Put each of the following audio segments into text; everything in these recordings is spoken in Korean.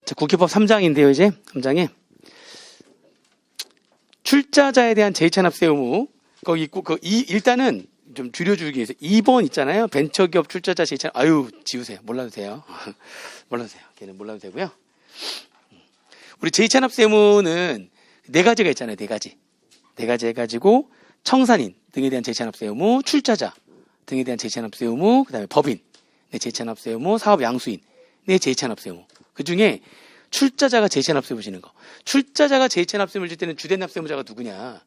자, 국회법 3장인데요, 이제 3장에 출자자에 대한 제2찬압세 의무 거기 있고 일단은 좀 줄여주기 위해서 2번 있잖아요. 벤처기업 출자자 제2찬압. 아유, 지우세요. 몰라도 돼요. 몰라도 돼요. 걔는 몰라도 되고요. 우리 제2찬압세 의무는 네 가지가 있잖아요. 네 가지. 네 가지 해가지고 청산인 등에 대한 제2찬압세 의무, 출자자 등에 대한 제2찬압세 의무, 그다음에 법인 네, 제2찬압세 의무, 사업 양수인 네, 제2찬압세 의무. 그 중에 출자자가 제2찬압세 의무 지는 거. 출자자가 제2찬압세 의무를 질 때는 주된 납세 의무자가 누구냐?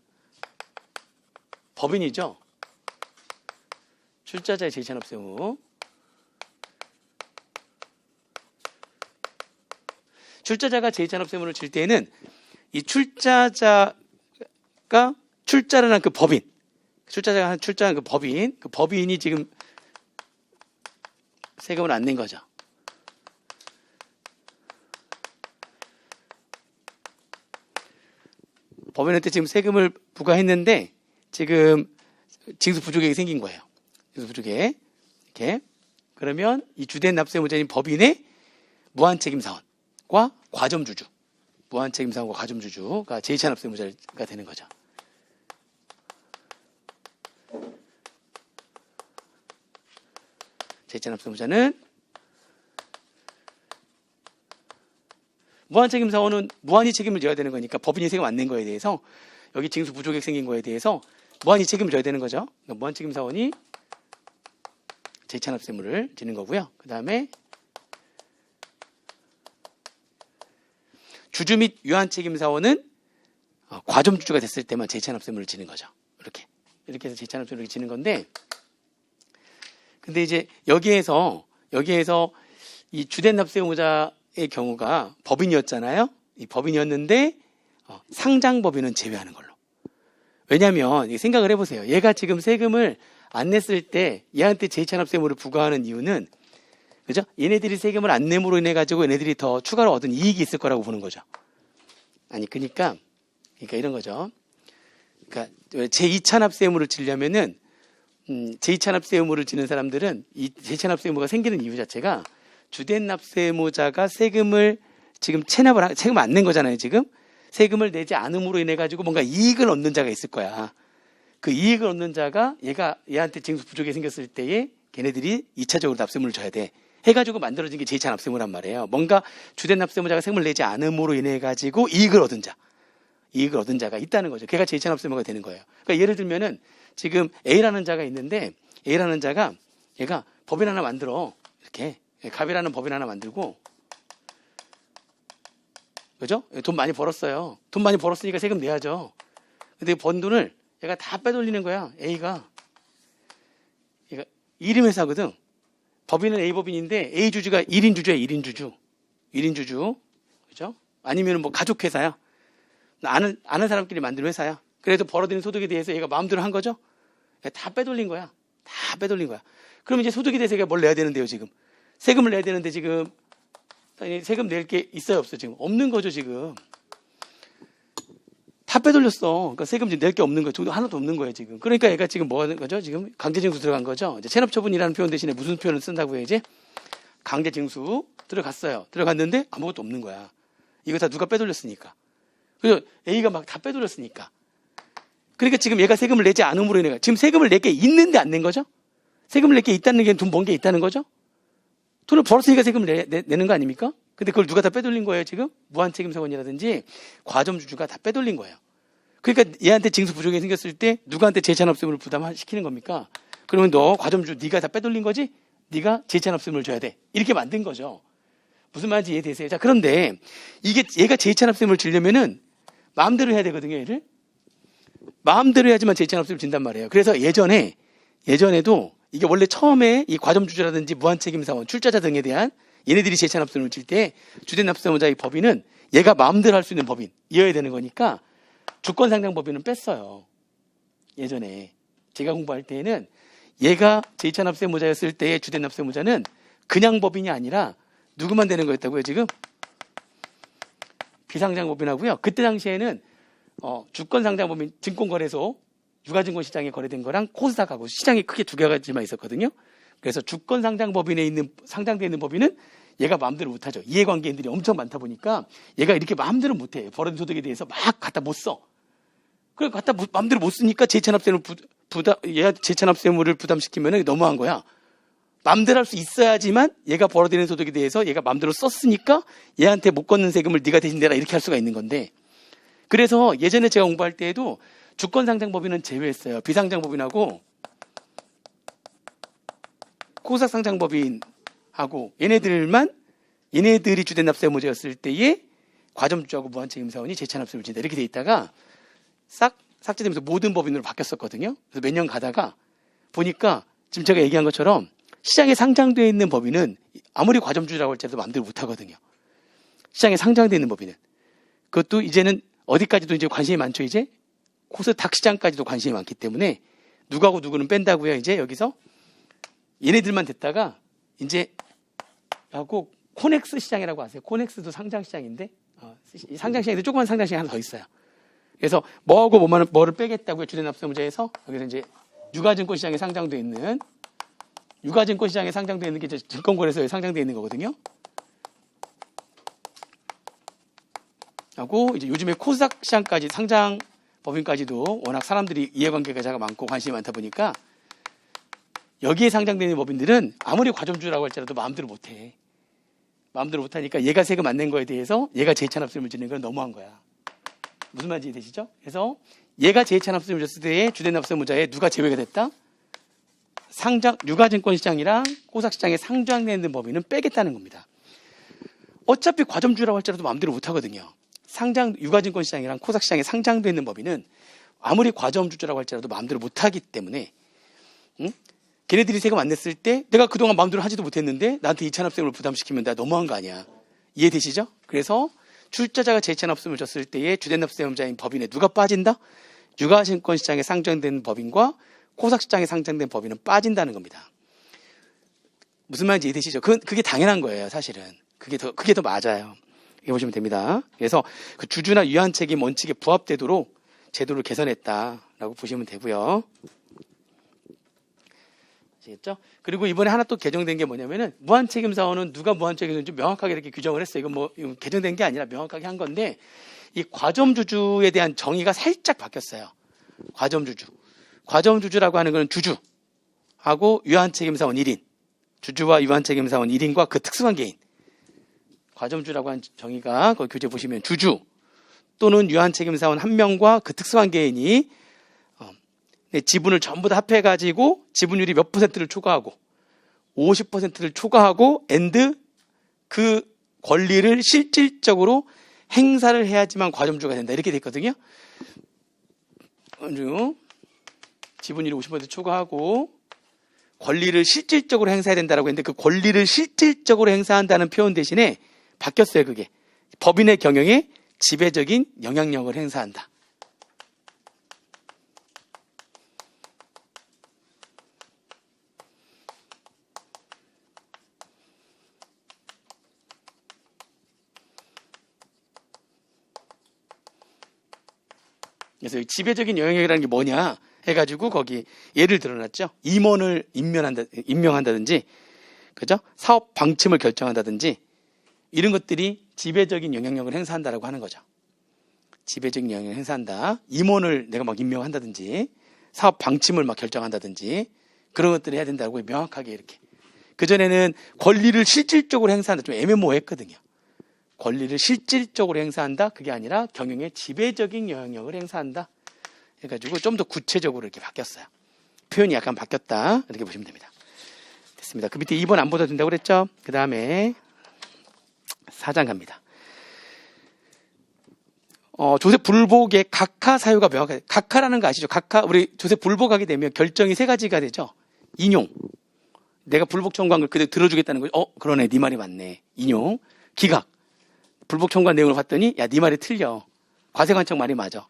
법인이죠. 출자자의 제2찬압세 의무. 출자자가 제2찬압세 의무를 질 때에는 이 출자자가 출자를 한 그 법인, 출자자가 출자한 그 법인이 지금 세금을 안 낸 거죠. 법인한테 지금 세금을 부과했는데 지금 징수 부족액이 생긴 거예요. 징수 부족액. 이렇게. 그러면 이 주된 납세의무자인 법인의 무한책임사원과 과점주주, 무한책임사원과 과점주주가 제2찬압세의무자가 되는 거죠. 제2찬압세의무자는 무한책임사원은 무한히 책임을 져야 되는 거니까 법인이 세금 안 낸 거에 대해서 여기 징수 부족액 생긴 거에 대해서 무한히 책임을 져야 되는 거죠. 그러니까 무한책임사원이 제2찬압세 의무를 지는 거고요. 그 다음에 주주 및 유한책임사원은 과점주주가 됐을 때만 제2찬압세 의무를 지는 거죠. 이렇게 해서 제2찬압세 의무를 지는 건데, 근데 이제 여기에서 이 주된 납세 의무자의 경우가 법인이었잖아요. 이 법인이었는데 상장법인은 제외하는 걸로. 왜냐하면 생각을 해보세요. 얘가 지금 세금을 안 냈을 때 얘한테 제2찬압세 의무를 부과하는 이유는, 그죠? 얘네들이 세금을 안 내므로 인해 가지고 얘네들이 더 추가로 얻은 이익이 있을 거라고 보는 거죠. 아니, 그러니까 이런 거죠. 그러니까 제2찬압세 의무를 지려면은 제2찬압세 의무를 지는 사람들은 이 제2찬압세 의무가 생기는 이유 자체가 주된 납세 의무자가 세금을 지금 세금 안 낸 거잖아요. 지금 세금을 내지 않음으로 인해 가지고 뭔가 이익을 얻는 자가 있을 거야. 그 이익을 얻는 자가 얘한테 징수 부족이 생겼을 때에 걔네들이 2차적으로 납세의무를 져야 돼. 해가지고 만들어진 게 제2차 납세의무란 말이에요. 뭔가 주된 납세의무자가 세금을 내지 않음으로 인해 가지고 이익을 얻은 자가 있다는 거죠. 걔가 제2차 납세의무가 되는 거예요. 그러니까 예를 들면은 지금 A라는 자가 있는데 A라는 자가 얘가 법인 하나 만들어. 이렇게 갑이라는 법인 하나 만들고, 그죠? 돈 많이 벌었어요. 돈 많이 벌었으니까 세금 내야죠. 근데 번 돈을 얘가 다 빼돌리는 거야. 얘가 1인 회사거든. 법인은 A 법인인데 A 주주가 1인 주주야. 1인 주주. 그죠? 아니면 뭐 가족 회사야. 아는 사람끼리 만든 회사야. 그래도 벌어들인 소득에 대해서 얘가 마음대로 한 거죠. 다 빼돌린 거야. 그럼 이제 소득에 대해서 얘가 뭘 내야 되는데요, 지금. 세금을 내야 되는데 지금 세금 낼 게 있어요, 없어? 지금 없는 거죠, 지금. 다 빼돌렸어. 그러니까 세금 낼 게 없는 거예요. 하나도 없는 거예요, 지금. 그러니까 얘가 지금 뭐 하는 거죠? 지금 강제징수 들어간 거죠. 이제 체납처분이라는 표현 대신에 무슨 표현을 쓴다고요, 이제? 강제징수 들어갔어요. 들어갔는데 아무것도 없는 거야. 이거 다 누가 빼돌렸으니까. 그래서 A가 막 다 빼돌렸으니까. 그러니까 지금 얘가 세금을 내지 않음으로 인해 지금 세금을 낼 게 있는데 안 낸 거죠? 세금을 낼 게 있다는 게 돈 번 게 있다는 거죠? 돈을 벌었으니까 세금을 내는 거 아닙니까? 근데 그걸 누가 다 빼돌린 거예요, 지금? 무한책임사원이라든지 과점주주가 다 빼돌린 거예요. 그러니까 얘한테 징수 부족이 생겼을 때 누구한테 제2찬압세 의무를 부담시키는 겁니까? 그러면 너 과점주주 네가 다 빼돌린 거지? 네가 제2찬압세 의무를 줘야 돼. 이렇게 만든 거죠. 무슨 말인지 이해되세요? 자, 그런데 얘가 제2찬압세 의무를 지려면은 마음대로 해야 되거든요, 얘를. 마음대로 해야지만 제2찬압세 의무를 진단 말이에요. 그래서 예전에도 이게 원래 처음에 이 과점주주라든지 무한책임사원, 출자자 등에 대한 얘네들이 제2찬압세 의무를 질 때 주된 납세의무자의 법인은 얘가 마음대로 할 수 있는 법인이어야 되는 거니까 주권상장법인은 뺐어요. 예전에 제가 공부할 때에는 얘가 제2찬압세 의무자였을 때의 주된 납세 의무자는 그냥 법인이 아니라 누구만 되는 거였다고요, 지금? 비상장법인하고요. 그때 당시에는 주권상장법인, 증권거래소, 유가증권시장에 거래된 거랑 코스닥하고 시장이 크게 두 가지만 있었거든요. 그래서 주권상장법인에 상장되어 있는 법인은 얘가 마음대로 못하죠. 이해관계인들이 엄청 많다 보니까 얘가 이렇게 마음대로 못해. 벌어진 소득에 대해서 막 갖다 못 써. 그래 갖다 마음대로 못 쓰니까 재산납세를 얘가 재산납세물을 부담시키면 너무한 거야. 마음대로 할 수 있어야지만 얘가 벌어들이는 소득에 대해서 얘가 마음대로 썼으니까 얘한테 못 걷는 세금을 네가 대신 내라 이렇게 할 수가 있는 건데, 그래서 예전에 제가 공부할 때에도 주권상장법인은 제외했어요. 비상장법인하고 코삭상장법인하고 얘네들이 주된 납세의무자였을 때에 과점주하고 무한책임사원이 재차납세를 진다 이렇게 돼 있다가 싹 삭제되면서 모든 법인으로 바뀌었었거든요. 그래서 몇 년 가다가 보니까 지금 제가 얘기한 것처럼 시장에 상장되어 있는 법인은 아무리 과점주라고 할지라도 마음대로 못하거든요. 시장에 상장되어 있는 법인은. 그것도 이제는 어디까지도 이제 관심이 많죠. 이제 코스닥 시장까지도 관심이 많기 때문에 누구하고 누구는 뺀다고요. 이제 여기서 얘네들만 됐다가 이제 하고 코넥스 시장이라고 아세요? 코넥스도 상장 시장인데 상장 시장인데 조그만 상장 시장이 하나 더 있어요. 그래서 뭐하고 뭐를 빼겠다고요. 주된 납세의무자에서 여기서 이제 유가증권 시장에 상장되어 있는 유가증권 시장에 상장되어 있는 게 이제 증권거래소에 상장되어 있는 거거든요. 하고 이제 요즘에 코스닥 시장까지 상장 법인까지도 워낙 사람들이 이해관계가 많고 관심이 많다 보니까 여기에 상장되는 법인들은 아무리 과점주라고 할지라도 마음대로 못해. 마음대로 못하니까 얘가 세금 안 낸 거에 대해서 얘가 재차납세를 지는 건 너무한 거야. 무슨 말인지 이해되시죠? 그래서 얘가 재차납세를 줬을 때에 주된 납세의무자에 누가 제외가 됐다? 유가증권 시장이랑 코스닥 시장에 상장되는 법인은 빼겠다는 겁니다. 어차피 과점주라고 할지라도 마음대로 못하거든요. 유가증권 시장이랑 코스닥 시장에 상장되어 있는 법인은 아무리 과점주라고 할지라도 마음대로 못하기 때문에 걔네들이 세금 안 냈을 때 내가 그동안 마음대로 하지도 못했는데 나한테 이차납세금을 부담시키면 나 너무한 거 아니야. 이해되시죠? 그래서 출자자가 재차납세금을 줬을 때에 주된 납세의무자인 법인에 누가 빠진다? 유가증권 시장에 상장된 법인과 코스닥 시장에 상장된 법인은 빠진다는 겁니다. 무슨 말인지 이해되시죠? 그게 당연한 거예요, 사실은. 그게 더 맞아요. 이렇게 보시면 됩니다. 그래서 그 주주나 유한 책임 원칙에 부합되도록 제도를 개선했다라고 보시면 되고요. 아시겠죠? 그리고 이번에 하나 또 개정된 게 뭐냐면은 무한책임사원은 누가 무한책임사원인지 명확하게 이렇게 규정을 했어요. 이건 개정된 게 아니라 명확하게 한 건데 이 과점주주에 대한 정의가 살짝 바뀌었어요. 과점주주라고 하는 건 주주하고 유한책임사원 1인, 주주와 유한책임사원 1인과 그 특수관계인. 과점주라고 하는 정의가 거기 교재 보시면 주주 또는 유한책임사원 1명과 그 특수관계인이 지분을 전부 다 합해가지고 지분율이 몇 %를 초과하고 50%를 초과하고 그 권리를 실질적으로 행사를 해야지만 과점주가 된다 이렇게 돼 있거든요. 지분율이 50% 초과하고 권리를 실질적으로 행사해야 된다라고 했는데 그 권리를 실질적으로 행사한다는 표현 대신에 바뀌었어요. 그게 법인의 경영에 지배적인 영향력을 행사한다. 그래서 지배적인 영향력이라는 게 뭐냐 해가지고 거기 예를 들어놨죠. 임원을 임명한다든지, 그죠? 사업 방침을 결정한다든지 이런 것들이 지배적인 영향력을 행사한다라고 하는 거죠. 지배적인 영향력을 행사한다. 임원을 내가 막 임명한다든지, 사업 방침을 막 결정한다든지 그런 것들을 해야 된다고 명확하게 이렇게. 그 전에는 권리를 실질적으로 행사한다 좀 애매모호했거든요. 권리를 실질적으로 행사한다. 그게 아니라 경영에 지배적인 영향력을 행사한다. 해가지고 좀 더 구체적으로 이렇게 바뀌었어요. 표현이 약간 바뀌었다. 이렇게 보시면 됩니다. 됐습니다. 그 밑에 2번 안 보셔도 된다고 그랬죠? 그 다음에 4장 갑니다. 조세 불복의 각하 사유가 명확하게. 각하라는 거 아시죠? 각하, 우리 조세 불복하게 되면 결정이 3가지가 되죠? 인용. 내가 불복 청구한 걸 그대로 들어주겠다는 거죠. 그러네. 네 말이 맞네. 인용. 기각. 불복 청구한 내용을 봤더니 야, 네 말이 틀려. 과세관청 말이 맞아.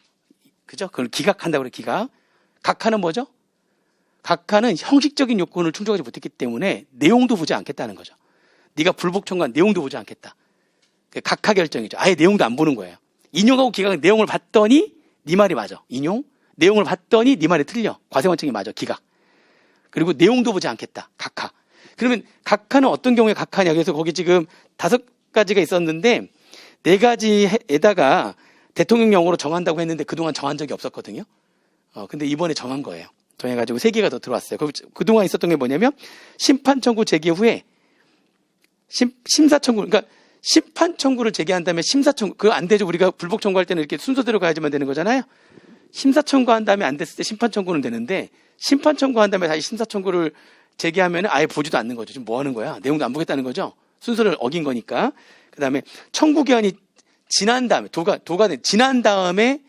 그죠? 그걸 기각한다고 그래. 기각. 각하는 뭐죠? 각하는 형식적인 요건을 충족하지 못했기 때문에 내용도 보지 않겠다는 거죠. 네가 불복 청구한 내용도 보지 않겠다. 각하 결정이죠. 아예 내용도 안 보는 거예요. 인용하고 기각은 내용을 봤더니 네 말이 맞아. 인용. 내용을 봤더니 네 말이 틀려. 과세관청이 맞아. 기각. 그리고 내용도 보지 않겠다. 각하. 그러면 각하는 어떤 경우에 각하냐? 그래서 거기 지금 5가지가 있었는데 4가지에다가 대통령령으로 정한다고 했는데 그동안 정한 적이 없었거든요. 근데 이번에 정한 거예요. 정해가지고 3개가 더 들어왔어요. 그동안 있었던 게 뭐냐면 심판 청구 제기 후에 심사 청구, 그러니까 심판 청구를 제기한 다음에 심사 청구, 그거 안 되죠. 우리가 불복 청구할 때는 이렇게 순서대로 가야지만 되는 거잖아요. 심사 청구한 다음에 안 됐을 때 심판 청구는 되는데 심판 청구한 다음에 다시 심사 청구를 제기하면 아예 보지도 않는 거죠. 지금 뭐 하는 거야? 내용도 안 보겠다는 거죠. 순서를 어긴 거니까. 그 다음에 청구 기한이 지난 다음에 지난 다음에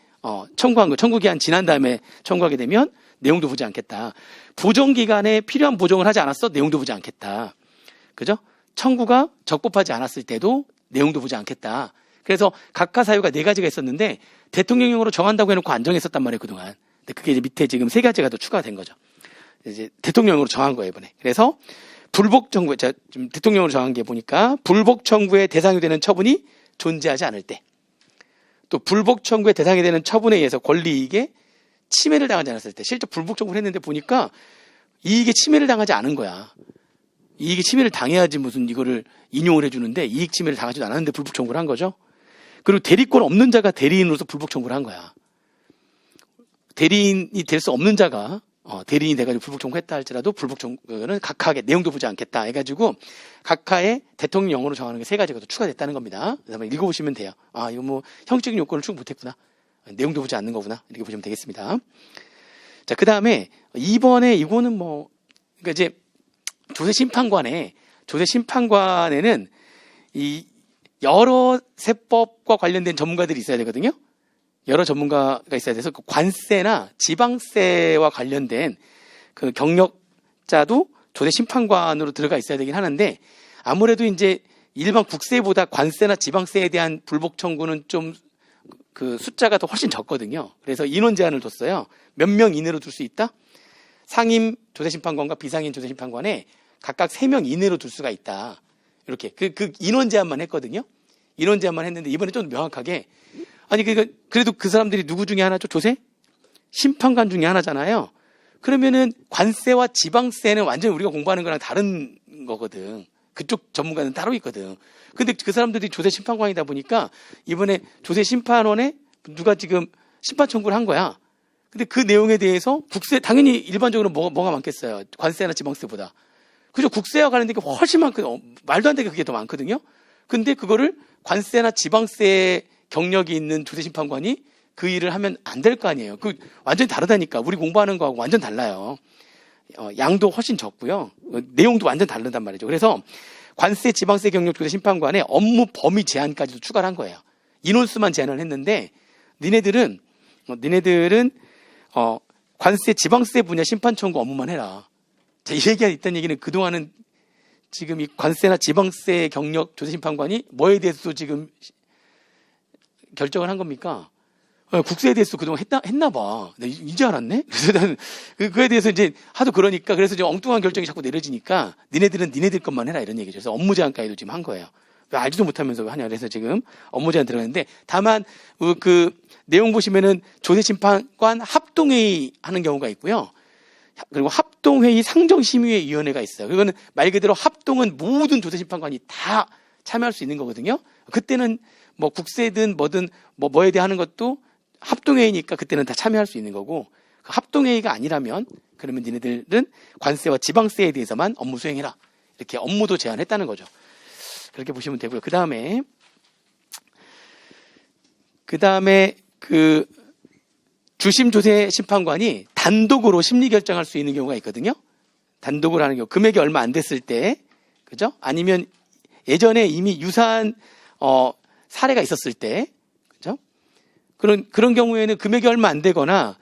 청구한 거, 청구 기한 지난 다음에 청구하게 되면 내용도 보지 않겠다. 보정 기간에 필요한 보정을 하지 않았어? 내용도 보지 않겠다. 그죠? 청구가 적법하지 않았을 때도 내용도 보지 않겠다. 그래서 각하 사유가 4가지가 있었는데 대통령령으로 정한다고 해놓고 안 정했었단 말이에요, 그동안. 근데 그게 이제 밑에 지금 3가지가 더 추가가 된 거죠. 이제 대통령령으로 정한 거예요, 이번에. 그래서 불복 청구, 제가 지금 대통령으로 정한 게 보니까 불복 청구의 대상이 되는 처분이 존재하지 않을 때, 또 불복 청구의 대상이 되는 처분에 의해서 권리이익에 침해를 당하지 않았을 때, 실제 불복 청구를 했는데 보니까 이익에 침해를 당하지 않은 거야. 이익에 침해를 당해야지 무슨 이거를 인용을 해주는데 이익 침해를 당하지도 않았는데 불복 청구를 한 거죠. 그리고 대리권 없는 자가 대리인으로서 불복 청구를 한 거야. 대리인이 될 수 없는 자가 대리인이 돼가지고 불복 청구했다 할지라도 불복 청구는 각하에 내용도 보지 않겠다 해가지고 각하의 대통령령으로 정하는 게 3가지가 더 추가됐다는 겁니다. 그래서 한번 읽어보시면 돼요. 아, 이거 뭐 형식적인 요건을 충분 못했구나. 내용도 보지 않는 거구나. 이렇게 보시면 되겠습니다. 자, 그 다음에 이번에 이거는 뭐, 그러니까 이제 조세심판관에는 이 여러 세법과 관련된 전문가들이 있어야 되거든요. 여러 전문가가 있어야 돼서 그 관세나 지방세와 관련된 그 경력자도 조세심판관으로 들어가 있어야 되긴 하는데 아무래도 이제 일반 국세보다 관세나 지방세에 대한 불복 청구는 좀 그 숫자가 더 훨씬 적거든요. 그래서 인원 제한을 뒀어요. 몇 명 이내로 둘 수 있다? 상임 조세심판관과 비상임 조세심판관에 각각 3명 이내로 둘 수가 있다. 이렇게 그 인원 제한만 했거든요. 인원 제한만 했는데 이번에 좀 명확하게 아니 그래도 그 사람들이 누구 중에 하나죠? 조세? 심판관 중에 하나잖아요. 그러면은 관세와 지방세는 완전히 우리가 공부하는 거랑 다른 거거든. 그쪽 전문가는 따로 있거든. 근데 그 사람들이 조세 심판관이다 보니까 이번에 조세 심판원에 누가 지금 심판 청구를 한 거야. 근데 그 내용에 대해서 국세 당연히 일반적으로 뭐가 많겠어요. 관세나 지방세보다. 그죠? 국세와 관련된 게 훨씬 말도 안 되게 그게 더 많거든요. 근데 그거를 관세나 지방세 경력이 있는 조세심판관이 그 일을 하면 안 될 거 아니에요. 그 완전히 다르다니까. 우리 공부하는 거하고 완전 달라요. 양도 훨씬 적고요. 내용도 완전 다르단 말이죠. 그래서 관세, 지방세 경력 조세심판관의 업무 범위 제한까지도 추가를 한 거예요. 인원수만 제한을 했는데 니네들은 관세, 지방세 분야 심판 청구 업무만 해라. 자, 이 얘기가 있다는 얘기는 그동안은 지금 이 관세나 지방세 경력 조세심판관이 뭐에 대해서도 지금 결정을 한 겁니까? 국세에 대해서 그동안 했나 봐. 내가 이제 알았네? 그래서 나는 그거에 대해서 이제 하도 그러니까 그래서 이제 엉뚱한 결정이 자꾸 내려지니까 니네들은 니네들 것만 해라 이런 얘기죠. 그래서 업무 제한까지도 지금 한 거예요. 왜 알지도 못하면서 하냐. 그래서 지금 업무 제한 들어갔는데 다만 그 내용 보시면은 조세심판관 합동회의 하는 경우가 있고요. 그리고 합동회의 상정심의위원회가 있어요. 그거는 말 그대로 합동은 모든 조세심판관이 다 참여할 수 있는 거거든요. 그때는 뭐 국세든 뭐든 뭐에 대해 하는 것도 합동회의니까 그때는 다 참여할 수 있는 거고 그 합동회의가 아니라면 그러면 니네들은 관세와 지방세에 대해서만 업무 수행해라. 이렇게 업무도 제한했다는 거죠. 그렇게 보시면 되고요. 그 다음에 그 주심조세 심판관이 단독으로 심리 결정할 수 있는 경우가 있거든요. 단독으로 하는 경우 금액이 얼마 안 됐을 때, 그죠? 아니면 예전에 이미 유사한 사례가 있었을 때, 그죠? 그런 경우에는 금액이 얼마 안 되거나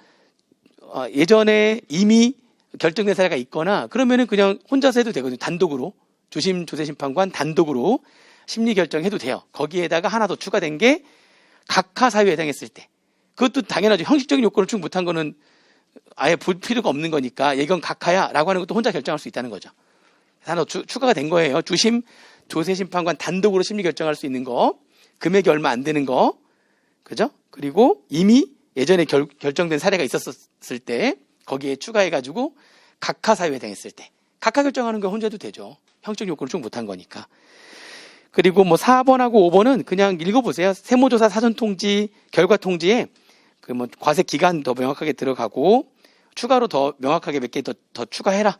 예전에 이미 결정된 사례가 있거나 그러면은 그냥 혼자서 해도 되거든요. 단독으로 주심조세심판관 단독으로 심리 결정해도 돼요. 거기에다가 하나 더 추가된 게 각하 사유에 해당했을 때. 그것도 당연하죠. 형식적인 요건을 충분 못한 거는 아예 볼 필요가 없는 거니까 이건 각하야라고 하는 것도 혼자 결정할 수 있다는 거죠. 하나 추가가 된 거예요. 주심 조세심판관 단독으로 심리 결정할 수 있는 거, 금액이 얼마 안 되는 거, 그죠? 그리고 이미 예전에 결정된 사례가 있었을 때 거기에 추가해가지고 각하 사유에 해당했을 때 각각 결정하는 거 혼자 해도 되죠. 형적 요건을 충분 못한 거니까. 그리고 뭐 4번하고 5번은 그냥 읽어보세요. 세무조사 사전통지, 결과통지에 그 뭐 과세 기간 더 명확하게 들어가고 추가로 더 명확하게 몇 개 더 추가해라.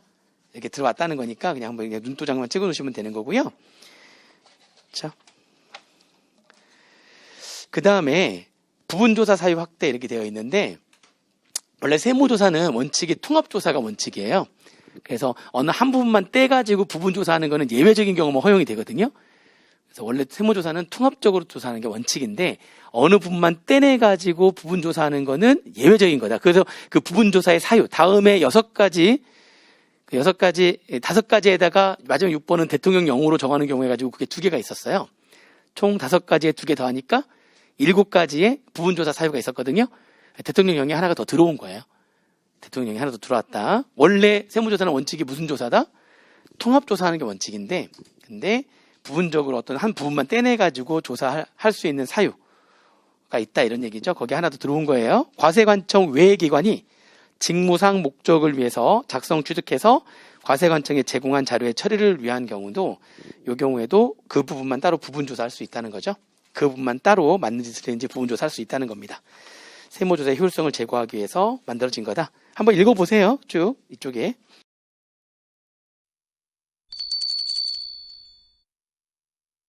이렇게 들어왔다는 거니까 그냥 한번 눈도장만 찍어 놓으시면 되는 거고요. 자. 그 다음에 부분조사 사유 확대 이렇게 되어 있는데 원래 세무조사는 원칙이 통합조사가 원칙이에요. 그래서 어느 한 부분만 떼가지고 부분조사하는 거는 예외적인 경우만 허용이 되거든요. 그래서 원래 세무조사는 통합적으로 조사하는 게 원칙인데 어느 부분만 떼내가지고 부분조사하는 거는 예외적인 거다. 그래서 그 부분조사의 사유 다음에 6가지 그 5가지에다가 마지막 6번은 대통령령으로 정하는 경우 해가지고 그게 2개가 있었어요. 총 5가지에 2개 더하니까 7가지의 부분조사 사유가 있었거든요. 대통령령이 하나가 더 들어온 거예요. 대통령령이 하나 더 들어왔다. 원래 세무조사는 원칙이 무슨 조사다? 통합조사하는 게 원칙인데 근데 부분적으로 어떤 한 부분만 떼내가지고 조사할 수 있는 사유가 있다 이런 얘기죠. 거기에 하나 더 들어온 거예요. 과세관청 외의 기관이 직무상 목적을 위해서 작성 취득해서 과세관청에 제공한 자료의 처리를 위한 경우도 이 경우에도 그 부분만 따로 부분조사할 수 있다는 거죠. 그 부분만 따로 맞는지 틀린지 부분조사할 수 있다는 겁니다. 세무조사의 효율성을 제고하기 위해서 만들어진 거다. 한번 읽어보세요. 쭉 이쪽에.